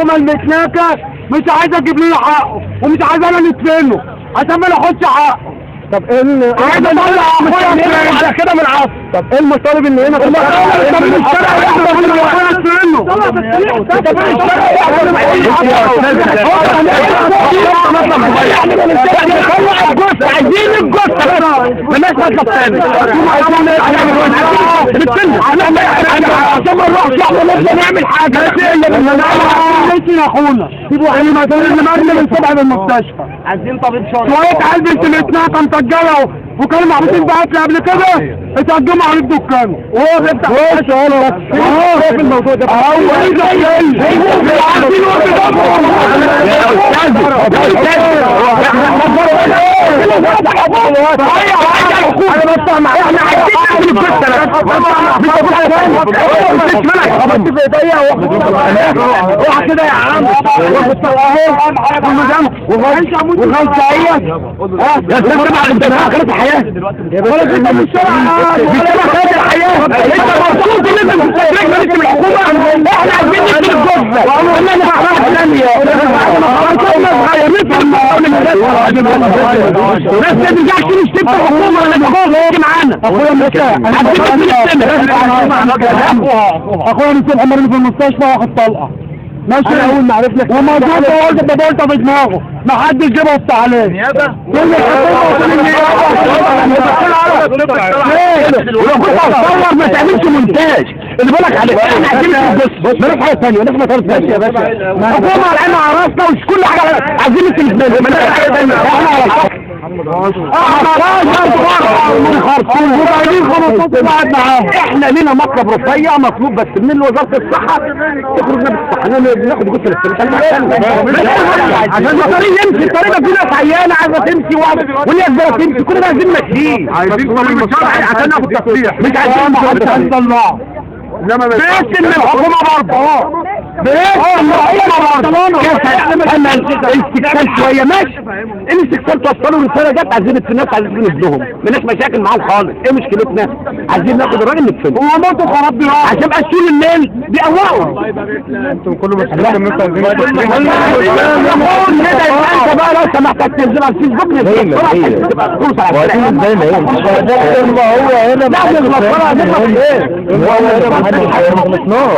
الحكومه المتناكه مش عايزه تجيب لنا حقه ومش عايزانا ندفنه عشان ما ناخدش حقه. طب ايه عايز اطلع اخويا على كده من العصر. طب ايه المطالب اللي هنا؟ المطالب من الشارع يحضر من اخويا ندفنه. عايزين الجثه مالناش مطلب تاني. عشان ما نروحش احنا نفضل نعمل حاجه يا اخونا. سيبوا علي اللي من سبع للمستشفى. عايزين طبيب شرعي. شويه عيال بنت متناقه مسجله وكانوا محبوسين بقتل قبل كده اتهجموا على الدكان وهو بيفتح وش اهو في الموضوع ده. انا بسمع معاك. احنا عايزين واحد كده يا عم وغلط سعيد يا سيدي انت اخرت الحياه ولا انت من الشارع اخرت الحياه. انت مبسوط ان انت مستشرك من الحكومه. احنا عايزين نشتري الجثه وعملنا لنا حاجات ثانيه بس ما ترجعش نشتري الحكومه ولا تيجي معانا. اخويا نسيب عمرنا في المستشفى واخد طلقه ماشي. اول ما عرفنا وموجود قلت ببلطه في دماغه ما حدش جابه وسط عليه. نيابه كل ولو كنت هتصور ما تعملش مونتاج اللي بقولك عليه. احنا عايزين الجثه مالك حاجه ثانيه ونحن طرف ثانيه يا باشا. الحكومه على عراسنا ومش كل حاجه عايزين التلفزيون مالك حاجه ثانيه. احنا على الحق احنا لينا مطلب رفيع مطلوب بس من وزاره الصحه تخرجنا بالصحه ناخد جثه عشان الطريق يمشي. الطريق في ناس عيانه عايزه تمشي والناس عايزه تمشي كلنا عايزين ماشيين. عايزين طريق شرعي عشان ناخد تصريح مش عايزين محدد الله. بس ان الحكومه برضه اما الاستكسال شويه ماشي. الاستكسال توصلوا رساله جت عايزين الناس عايزين نفدهم مالناش مشاكل معاهم خالص. ايه مشكلتنا؟ عايزين ناخد الراجل نفسه هو موته خراب دي عشان بقى طول الليل بيقوقوا. انتم كله مسؤولين ان انتوا عايزين انت بقى لو سمحت تنزل على الفيسبوك تبقى تخلص على هو هنا لا نغلط ولا نغلط ايه؟ هو هنا ما حدش هيخلصناه.